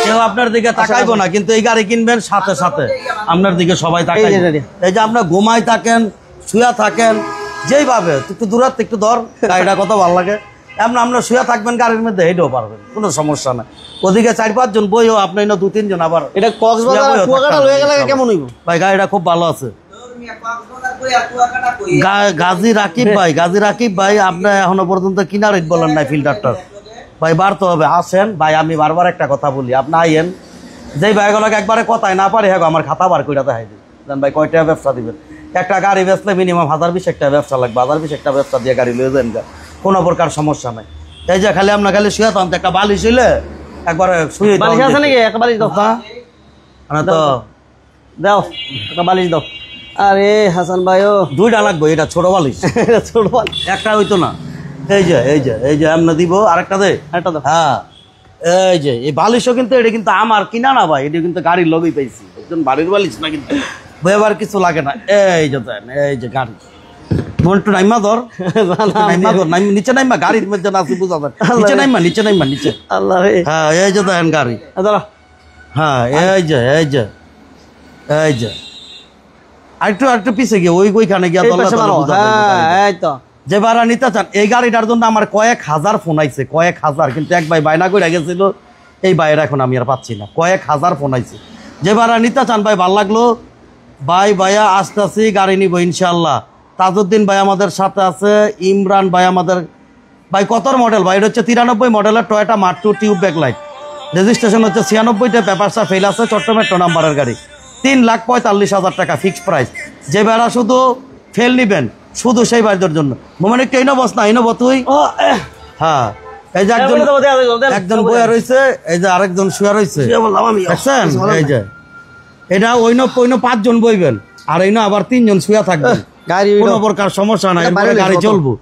কেউ আপনার দিকে তাকাইবো না, কিন্তু এই গাড়ি কিনবেন সাথে সাথে আপনার দিকে সবাই তাকাইবে। এই যে আপনার ঘুমাই থাকেন, শুয়া থাকেন, যেইভাবে একটু দূরাত একটু ধর, গাড়িটা কত ভালো লাগে। এমন আমরা শুয়া থাকবেন গাড়ির মধ্যে, হেঁটেও পারবেন, কোনো সমস্যা নাই। ওদিকে 4-5 জন বইও, আপনি 2-3 জন। আবার এটা কক্সবাজার কুয়াকাটা লয়ে গেলে কেমন হইব ভাই? গাড়িটা খুব ভালো আছে। গাজী রাকিব ভাই আপনি এখনো পর্যন্ত কিনা রেট বলেন নাই ফিল্টারটার ভাই, বাড়তে হবে। আসেন ভাই, আমি বারবার একটা কথা বলি, আপনি আইয়েন। যেই ভাইগুলোকে একবারে কথায় না পারে, হ্যাঁ আমার খাতা বার করে দেখাই দিন। জান ভাই কয় টাকা ব্যবসা দিবেন? একটা গাড়ি বেচলে মিনিমাম 1,020 টাকা ব্যবসা লাগবে। 1,020 টাকা ব্যবসা দিয়ে গাড়ি লয়ে যান, কোনো প্রকার সমস্যা নাই। এই যে খালি আপনার খালি শুয়ে থাম, একটা বালিশ হইলে একবারে শুয়ে বালিশ আছে নাকি? একটা বালিশ দাও তো, দাও একটা বালিশ দাও। আরে হাসান ভাইও 2টা লাগবে। এটা ছোট বালিশ, ছোট বালিশ, একটা হইতো না। এই যে আমরা দিব, আরেকটা দে, একটা দাও। হ্যাঁ এই যে এই বালিশও কিন্তু এটা কিন্তু আমার কিনা না ভাই, এটা কিন্তু গাড়ির লবি পাইছি, একজন বাড়ির বালিশ না কিন্তু, ব্যবহার কিছু লাগে না। এই যে গাড়ি মন্টু নাইমা ধর, নিচে নাইমা, গাড়ির মধ্যে নাচি বুঝা যায়, নিচে নাইমা নিচে। আল্লাহ, হ্যাঁ এই যে দেখেন গাড়ি, হ্যাঁ এই যে আরেকটু পিছিয়ে গিয়ে ওইখানে গিয়া যে ভাড়া নিতে চান এই গাড়িটার জন্য আমার কয়েক হাজার ফোন আইছে, কয়েক হাজার। কিন্তু এক ভাই বায়না করে গেছিল, এই ভাইয়ের এখন আমি আর পাচ্ছি না। কয়েক হাজার ফোন আইছে, যে ভাড়া নিতে চান ভাই, ভাল লাগলো ভাই, ভাইয়া আসতেছি, গাড়ি নিব ইনশাল্লাহ। তাজউদ্দিন ভাই আমাদের সাথে আছে, ইমরান ভাই আমাদের ভাই। কতর মডেল ভাই? এটা হচ্ছে 93 মডেলের টয়োটা মার্টু টিউব ব্যাকলাইট, রেজিস্ট্রেশন হচ্ছে 96টা, পেপারসা ফেল আছে, চট্টমেট্রো নাম্বারের গাড়ি। 3,45,000 টাকা ফিক্সড প্রাইস। যে ভাড়া শুধু ফেল নিবেন, শুধু সেই ভাইদের জন্য। মোমেন্ট একটা ইনোবস না, ইনোব তুই, হ্যাঁ এই যে একজন বইয়া রয়েছে, এই যে আরেকজন শুয়া রয়েছে, দেখছেন? এই যে এটা অন্য 5 জন বইবেন, আর এই আবার 3 জন শুয়া থাকবেন, কোনো প্রকার সমস্যা নাই, গাড়ি চলবো।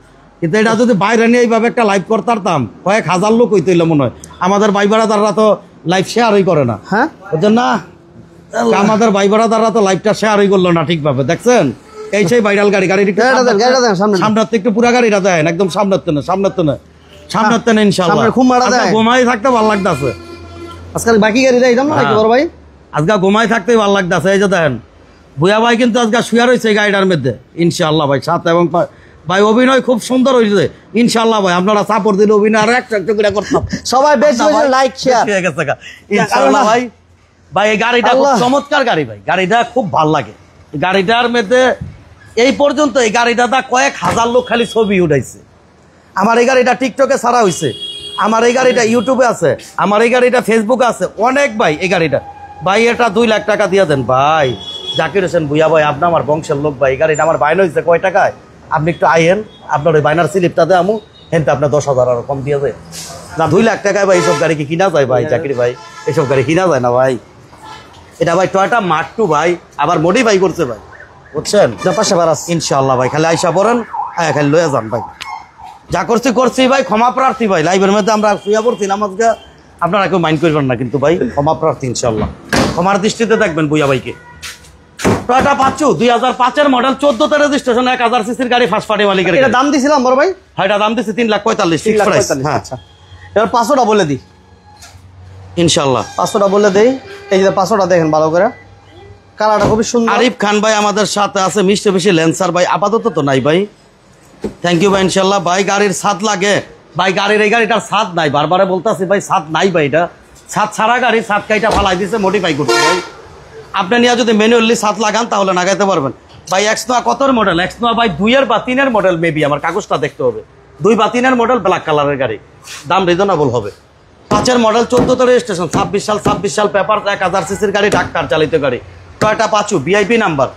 কিন্তু এটা যদি বাইরে নিয়ে এইভাবে একটা লাইভ করতাম, কয়েক হাজার লোক হইতে হইলে মনে হয়। আমাদের ভাই বেড়াদাররা তো লাইভ শেয়ারই করে না, হ্যাঁ বুঝছেন না? আমাদের ভাই বেড়াদাররা তো লাইভটা শেয়ারই করলো না ঠিকভাবে, দেখছেন? এই সেই ভাইরাল গাড়ি, সামনের থেকে একটু পুরা গাড়িটা দেন, একদম সামনের ইনশাআল্লাহ। ঘুমাই থাকতে ভালো লাগতেছে। আজকাল বাকি গাড়ি দেয় বড় ভাই, আজকে ঘুমাই থাকতেই ভালো লাগতেছে। এই যে দেখেন ভুয়া ভাই কিন্তু আজকে শুয়ে রয়েছে এই গাড়িটার মধ্যে ইনশাআল্লাহ ভাই। সাথে এবং ভাই অভিনয় খুব সুন্দর হয়েছে ইনশাআল্লাহ ভাই। আপনারা সাপোর্ট দিলে অভিনয় আরো একটা একটা করে করতাম। সবাই বেশি বেশি লাইক শেয়ার হয়ে গেছে ইনশাআল্লাহ ভাই। ভাই এই গাড়িটা খুব চমৎকার গাড়ি ভাই, গাড়িটা খুব ভালো লাগে। গাড়িটার মধ্যে এই পর্যন্ত এই গাড়িটা কয়েক হাজার লোক খালি ছবি উঠাইছে। আমার এই গাড়িটা টিকটকে ছাড়া হয়েছে, আমার এই গাড়িটা ইউটিউবে আছে, আমার এই গাড়িটা ফেসবুকে আছে অনেক ভাই। এই গাড়িটা ভাই এটা 2 লাখ টাকা দিয়ে দেন ভাই। জাকির হোসেন ভুইয়া ভাই আপনি আমার বংশের লোক ভাই। এই গাড়িটা আমার বাইন হয়েছে কয় টাকায় আপনি একটু আইয়েন, আপনার ওই বাইনার স্লিপটা দেয় আমু হেনতে আপনার 10,000 আরো কম দিয়ে দেয় না। 2 লাখ টাকায় ভাই এইসব গাড়ি কি কিনা যায় ভাই? জাকির ভাই এইসব গাড়ি কিনা যায় না ভাই। এটা ভাই টয়োটা মার্ক 2 ভাই, আবার মডিফাই করছে ভাই, বুঝছেন? পাশে বারাস ইনশাআল্লাহ ভাই খালি আইসা পড়েন, খালি লয়ে যান ভাই। যা করছি ভাই ক্ষমা প্রার্থী ভাই। লাইভের মধ্যে আমরা শুয়ে পড়ছি নামাজকে, আপনারা কেউ মাইন্ড করবেন না কিন্তু ভাই। ক্ষমা প্রার্থী ইনশাআল্লাহ, ক্ষমার দৃষ্টিতে দেখবেন ভুইয়া ভাইকে। টয়োটা পাচ্ছু 2005-এর মডেল, 14তে রেজিস্ট্রেশন, 1000 সিসির গাড়ি, ফার্স্ট পার্টি মালিকের। এটা দাম দিছিলাম বড় ভাই? হ্যাঁ এটা দাম দিচ্ছে 3,45,000 ফিক্স প্রাইস। হ্যাঁ আচ্ছা এবার 500টা বলে দিই ইনশাআল্লাহ। 500টা বলে দেই। এই যে 500টা দেখেন ভালো করে, কালারটা খুবই সুন্দর। আরিফ খান ভাই আমাদের সাথে আছে, মিষ্টি বেশি ল্যান্সার ভাই আপাতত তো নাই ভাই। থ্যাংক ইউ ভাই ইনশাআল্লাহ। ভাই গাড়ির ছাদ লাগে ভাই, গাড়ির এই গাড়িটার ছাদ নাই, বারবারে বলতেছি ভাই ছাদ নাই ভাই। এটা ছাদ ছাড়া গাড়ি, ছাদ কাইটা ফালাই দিছে মডিফাই করছে ভাই। আপনি নিয়ে যদি ম্যানুয়ালি ছাদ লাগান তাহলে লাগাইতে পারবেন ভাই। এক্সনোয়া কতর মডেল? এক্সনোয়া ভাই 2 বা 3-এর মডেল মেবি, আমার কাগজটা দেখতে হবে। 2 বা 3-এর মডেল, ব্ল্যাক কালারের গাড়ি, দাম রিজনেবল হবে। 5-এর মডেল, 14তে রেজিস্ট্রেশন, 26 সাল পেপার, 1000 সিসির গাড়ি, ডাক্তার চালিত গাড়ি, টয়োটা পাঁচু ভিআইপি নাম্বার।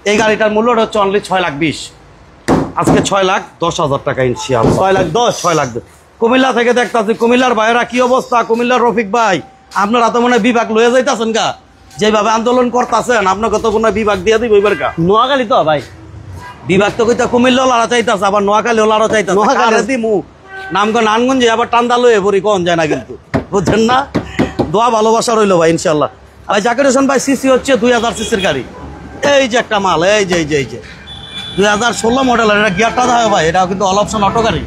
এই গাড়িটার মূল্যটা হচ্ছে অনলি 6,20,000, আজকে 6,10,000 টাকা ইনশাআল্লাহ। 6,10,000 কুমিল্লা থেকে দেখতেছি। কুমিল্লার ভাইয়েরা কি অবস্থা? কুমিল্লার রফিক ভাই আপনারা তো মনে হয় বিভাগ লয়ে যাইতেছেন গা, যেভাবে আন্দোলন করতেছেন আপনাকে তো কোনো বিভাগ দিয়ে দিব এবার গা। নোয়াখালী তো ভাই বিভাগ তো কইতা কুমিল্লা লাড়া চাইতেছে, আবার নোয়াখালী লাড়া চাইতেছে। নোয়াখালী দিমু নামগঞ্জ নানগঞ্জে আবার টান্দা লয়ে পড়ি কোন যায় না কিন্তু, বুঝছেন না? দোয়া ভালোবাসা রইলো ভাই ইনশাল্লাহ। ভাই জাকির হোসেন ভাই সিসি হচ্ছে 2000 সিসির গাড়ি। এই যে একটা মাল, এই যে 2016 মডেলের, এটা গিয়ারটা দেওয়া ভাই। এটা কিন্তু অল অপশন অটো গাড়ি,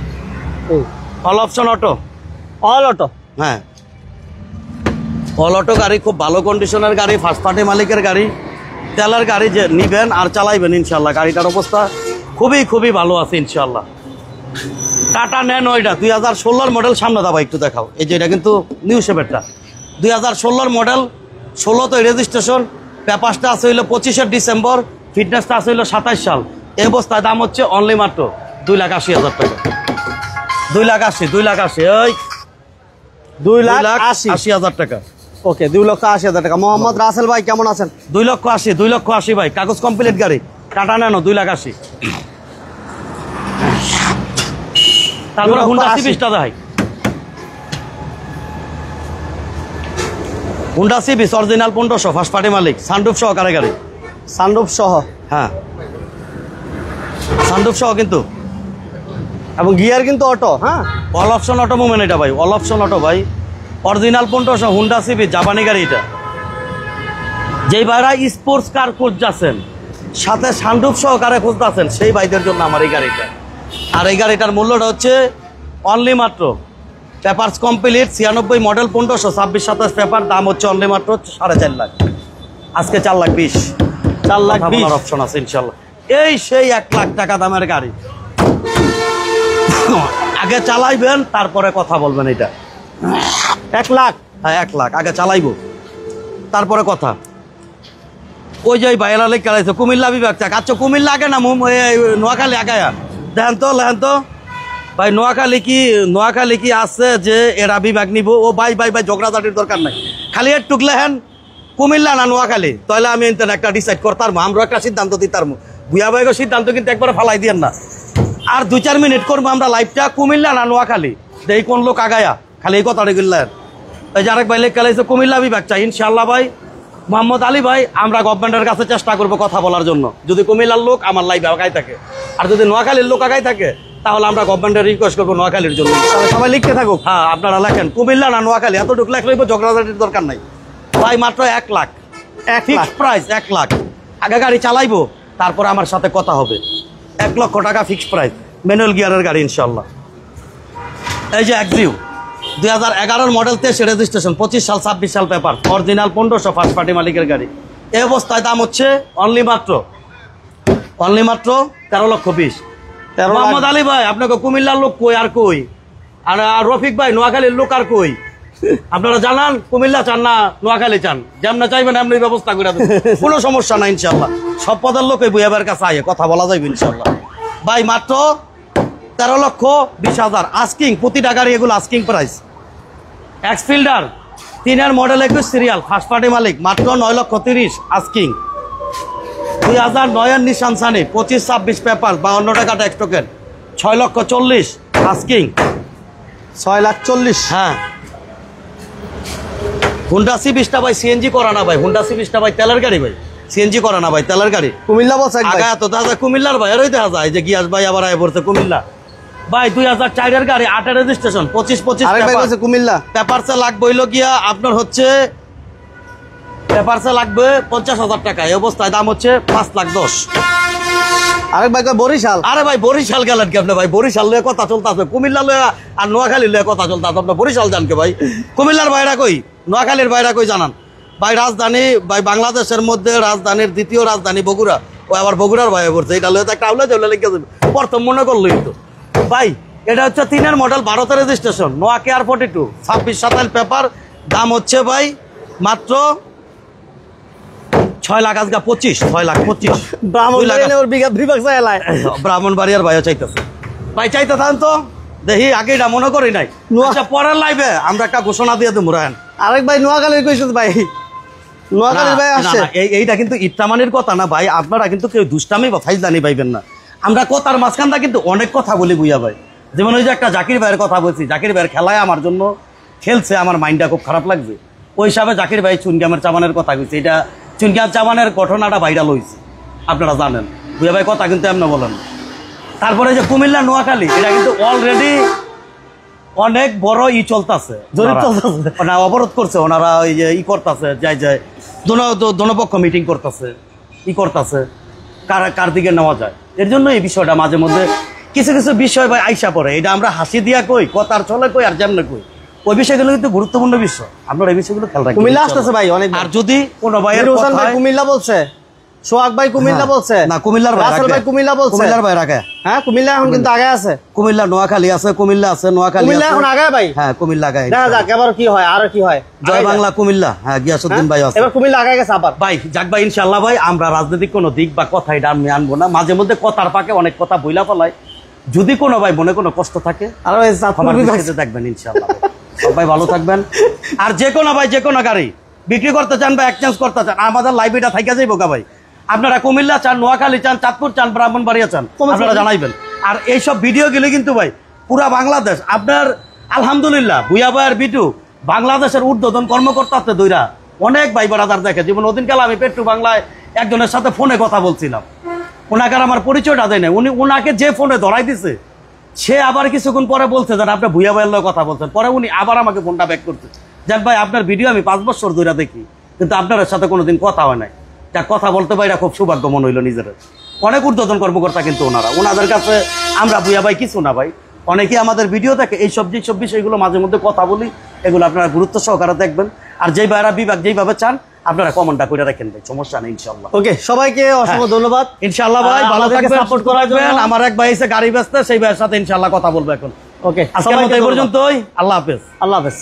all option auto, all auto. হ্যাঁ অল অটো গাড়ি, খুব ভালো কন্ডিশনের গাড়ি, ফার্স্ট পার্টি মালিকের গাড়ি, তেলের গাড়ি। যে নিবেন আর চালাইবেন ইনশাল্লাহ, গাড়িটার অবস্থা খুবই ভালো আছে ইনশাল্লাহ। টাটা ন্যানো, এটা 2016 মডেল। সামনে দাবা একটু দেখাও। এই যে এটা কিন্তু নিউ শেপেরটা, 2016 মডেল, 16তে রেজিস্ট্রেশন, পেপারসটা আছে হইলো 25 ডিসেম্বর, ফিটনেসটা আছে হইলো 27 সাল। এই অবস্থায় দাম হচ্ছে অনলি মাত্র 2,80,000 টাকা। 2,80,000 ওই 2,80,000 টাকা। ওকে 2,80,000 টাকা। মোহাম্মদ রাসেল ভাই কেমন আছেন? 2,80,000 ভাই, কাগজ কমপ্লিট গাড়ি, টাটা ন্যানো 2,80,000। তারপরে হুন্ডা সিবিসটা দেখাই। হুন্ডা সিবিস অরিজিনাল 1500, ফার্স্ট পার্টি মালিক, সানরুফ সহ কারে গাড়ি, সানরুফ সহ। হ্যাঁ সানরুফ সহ কিন্তু, এবং গিয়ার কিন্তু অটো। হ্যাঁ অল অপশন অটো মুভমেন্ট এটা ভাই, অল অপশন অটো ভাই, অরিজিনাল 1500 হুন্ডা সিবিস জাপানি গাড়ি। এটা যেই ভাইরা স্পোর্টস কার খুঁজছেন, সাথে সানরুফ সহকারে খুঁজতেছেন, সেই ভাইদের জন্য আমার এই গাড়িটা। আর এই গাড়িটার মূল্যটা হচ্ছে অনলি মাত্র, পেপারস কমপ্লিট, 96 মডেল, 1500, 26-27 পেপার, দাম হচ্ছে অনলি মাত্র 4.5 লাখ। আজকে 4,20,000, 4,20,000 অপশন আছে ইনশাল্লাহ। এই সেই 1 লাখ টাকা দামের গাড়ি, আগে চালাইবেন তারপরে কথা বলবেন। এটা 1 লাখ। হ্যাঁ 1 লাখ আগে চালাইবো তারপরে কথা। ওই যে বাইরা লেগে চালাইছে কুমিল্লা বিভাগ থেকে। আচ্ছা কুমিল্লা আগে না নোয়াখালী আগে দেখেন তো ভাই, নোয়াখালী কি আছে যে এরা বিভাগ নিব? ও ভাই ঝগড়াঝাটির দরকার নাই, খালি একটু লেহেন কুমিল্লা না নোয়াখালী, তাহলে আমি একটা ডিসাইড করতাম, আমরা একটা সিদ্ধান্ত দিতাম। ভুয়া ভাইগো সিদ্ধান্ত কিন্তু একবারে ফালাই দিয়েন না। আর 2-4 মিনিট করবো আমরা লাইভটা, কুমিল্লা না নোয়াখালী, এই কোন লোক আগায়া, খালি এই কথাটা গেলেন। এই যে আরেক ভাই লেখ খেলাইছে কুমিল্লা বিভাগ চাই ইনশাআল্লাহ ভাই। মোহাম্মদ আলী ভাই, আমরা গভর্নমেন্টের কাছে চেষ্টা করবো কথা বলার জন্য, যদি কুমিল্লার লোক আমার লাইভে আগাই থাকে, আর যদি নোয়াখালীর লোক আগাই থাকে তাহলে আমরা গভর্নমেন্টের রিকোয়েস্ট করবো নোয়াখালীর জন্য। সবাই লিখতে থাকুক। হ্যাঁ আপনারা লেখেন কুমিল্লা না নোয়াখালী, এতটুকু লেখ লইব, ঝগড়াঝাটির দরকার নাই ভাই। মাত্র 1 লাখ ফিক্স প্রাইস, 1 লাখ। আগে গাড়ি চালাইবো তারপরে আমার সাথে কথা হবে। 1 লক্ষ টাকা ফিক্স প্রাইস, ম্যানুয়াল গিয়ারের গাড়ি ইনশাল্লাহ। এই যে এক্সিউ 2011 মডেল 23 রেজিস্ট্রেশন, 25 সাল 26 সাল পেপার, অরিজিনাল 1500 ফার্স্ট পার্টি মালিকের গাড়ি। এই অবস্থায় দাম হচ্ছে অনলি মাত্র 13,20,000। মোহাম্মদ আলী ভাই আপনাকে কুমিল্লার লোক কই আর কই, আর রফিক ভাই নোয়াখালীর লোক আর কই, আপনারা জানান কুমিল্লা চান না নোয়াখালী চান, যেমন চাইবেন এমনি ব্যবস্থা করে দেবেন, কোনো সমস্যা নাই ইনশাল্লাহ। সব পদের লোক বুয়াবার কাছে আয়ে কথা বলা যাবে ইনশাল্লাহ। ভাই মাত্র 13,20,000 আস্কিং, প্রতিটা গাড়ি এগুলো asking price. X Fielder 3 model 21 serial first party মালিক মাত্র 9,30,000 আস্কিং। 2009 নিশান সানি 25-26 পেপার, 52 টাকা ট্যাক্স টোকেন, 6,40,000 আস্কিং। 6,40,000। হ্যাঁ হুন্ডা C20টা ভাই সিএনজি করা না ভাই, হুন্ডা C20টা ভাই তেলের গাড়ি ভাই, সিএনজি করা না ভাই, তেলের গাড়ি। কুমিল্লা বলছে আগা এত দাদা কুমিল্লার ভাই, আরই দেখা যায় যে গিয়াস ভাই আবার আয় পড়ছে কুমিল্লা ভাই। 2004 এর গাড়ি, 8 রেজিস্ট্রেশন, 25 আরেক ভাই বলছে কুমিল্লা। পেপারসে লাগবে হইলো গিয়া আপনার হচ্ছে পেপারসে লাগবে 50,000 টাকা। এই অবস্থায় দাম হচ্ছে 5,10,000। আরেক ভাই কয় বরিশাল। আরে ভাই বরিশাল গেলেন কি আপনি ভাই? বরিশাল লয়ে কথা চলতেছে, কুমিল্লা লয়ে আর নোয়াখালী লয়ে কথা চলতেছে, আপনার বরিশাল যান কে ভাই? কুমিল্লার বাইরা কই, নোয়াখালীর বাইরা কই জানান ভাই? রাজধানী ভাই বাংলাদেশের মধ্যে রাজধানীর দ্বিতীয় রাজধানী বগুড়া, ও আবার বগুড়ার ভাই পড়ছে, এটা লয়ে তো একটা আউলে চলে লিখে যাবে প্রথম মনে করলো তো ভাই। এটা হচ্ছে 3 মডেল 12 রেজিস্ট্রেশন, নোয়া কেয়ার 42, 26-27 পেপার, দাম হচ্ছে ভাই মাত্র 6,25,000, 6,25,000। ব্রাহ্মণবাড়িয়ার ভাইও চাইতেছে ভাই, চাইতে থাকেন তো দেখি, আগে এটা মনে করি নাই। পরের লাইভে আমরা একটা ঘোষণা দিয়ে দেবো রায়ন। আরেক ভাই নোয়াখালীর কইছে ভাই, নোয়াখালীর ভাই আসছে। এইটা কিন্তু ইত্তামানির কথা না ভাই, আপনারা কিন্তু কেউ দুষ্টামি বা ফাইজলামি পাইবেন না। আমরা কথার মাঝখানটা কিন্তু অনেক কথা বলি বুঝা ভাই। যেমন ওই যে একটা জাকির ভাইয়ের কথা বলছি, জাকির ভাইয়ের খেলায় আমার জন্য খেলছে, আমার মাইন্ডটা খুব খারাপ লাগছে, ওই হিসাবে জাকির ভাই চুনগামের চামানের কথা কইছে। এটা চুনগাম চামানের ঘটনাটা ভাইরাল হয়েছে, আপনারা জানেন বুঝা ভাই, কথা কিন্তু এমন বলেন। তারপরে যে কুমিল্লা নোয়াখালী, এটা কিন্তু অলরেডি অনেক বড় চলতেছে, অবরোধ করছে ওনারা, ওই যে করতেছে, যাই যায় দোনোপক্ষ মিটিং করতেছে, করতেছে কার দিকে নেওয়া যায়। এর জন্য এই বিষয়টা মাঝে মধ্যে কিছু কিছু বিষয় ভাই আইসা পড়ে, এটা আমরা হাসি দিয়া কই, কথার চলে কই, আর যেমন কই, ওই বিষয়গুলো কিন্তু গুরুত্বপূর্ণ বিষয়, আপনারা এই বিষয়গুলো খেয়াল রাখবেন। কুমিল্লা আসতেছে ভাই অনেক। আর যদি কোনো ভাইয়ের কুমিল্লা বলছে, সোহাগ ভাই কুমিল্লা বলছে না, কুমিল্লার ভাই কুমিল্লা বলছে, কুমিল্লার ভাই আগে। হ্যাঁ কুমিল্লা এখন কিন্তু আগে আছে, কুমিল্লা নোয়াখালী আছে, কুমিল্লা আছে, নোয়াখালী কুমিল্লা এখন আগে ভাই। হ্যাঁ কুমিল্লা আগে, দেখা যাক এবার কি হয়, আর কি হয়। জয় বাংলা কুমিল্লা, হ্যাঁ গিয়াসউদ্দিন ভাই আছে, এবার কুমিল্লা আগে গেছে আবার ভাই। যাক ভাই ইনশাআল্লাহ ভাই, আমরা রাজনৈতিক কোনো দিক বা কথা এটা আমি আনবো না, মাঝে মধ্যে কথার পাকে অনেক কথা বইলা ফেলাই। যদি কোনো ভাই মনে কোনো কষ্ট থাকে আর দেখবেন ইনশাআল্লাহ। সবাই ভালো থাকবেন। আর যে কোনো ভাই যে কোনো গাড়ি বিক্রি করতে চান বা এক্সচেঞ্জ করতে চান, আমাদের লাইব্রেরিটা থাইকা যাইব গা ভাই। আপনারা কুমিল্লা চান, নোয়াখালী চান, চাঁদপুর চান, ব্রাহ্মণবাড়িয়া চান, আপনারা জানাইবেন। আর এইসব ভিডিওগুলো কিন্তু ভাই পুরা বাংলাদেশ, আপনার আলহামদুলিল্লাহ ভুইয়া ভাইয়ের বিটু বাংলাদেশের ঊর্ধ্বতন কর্মকর্তা আছে দুইরা, অনেক ভাই বারাদার দেখে। যেমন ওদিন কাল আমি পেট্রু বাংলায় একজনের সাথে ফোনে কথা বলছিলাম, ওনাকে আমার পরিচয়টা দেয় না, উনি ওনাকে যে ফোনে ধরাই দিছে, সে আবার কিছুক্ষণ পরে বলছে যে আপনি ভুইয়া ভাইয়ের লগে কথা বলছেন। পরে উনি আবার আমাকে ফোনটা ব্যাক করছে, যাক ভাই আপনার ভিডিও আমি 5 বছর ধরে দেখি, কিন্তু আপনার সাথে কোনোদিন কথা হয় নাই। যা কথা বলতে পারি খুব সৌভাগ্য মনে হইলো নিজের। অনেক ঊর্ধ্বতন কর্মকর্তা কিন্তু ওনারা, ওনাদের কাছে আমরা ভুইয়া ভাই কিছু না ভাই। অনেকেই আমাদের ভিডিও দেখে, এই সব বিষয়গুলো মাঝে মধ্যে কথা বলি, এগুলো আপনারা গুরুত্ব সহকারে দেখবেন। আর যেই ভাইরা বিভাগ যেইভাবে চান আপনারা কমেন্টটা করে রাখেন ভাই, সমস্যা নেই ইনশাআল্লাহ। ওকে, সবাইকে অসংখ্য ধন্যবাদ ইনশাআল্লাহ ভাই, ভালো থাকবেন, সাপোর্ট করবেন। আমার এক ভাই এসে গাড়ি বেচতে, সেই ভাইয়ের সাথে ইনশাআল্লাহ কথা বলবো এখন। ওকে, আজকের মতো এই পর্যন্তই, আল্লাহ হাফেজ। আল্লাহ হাফেজ।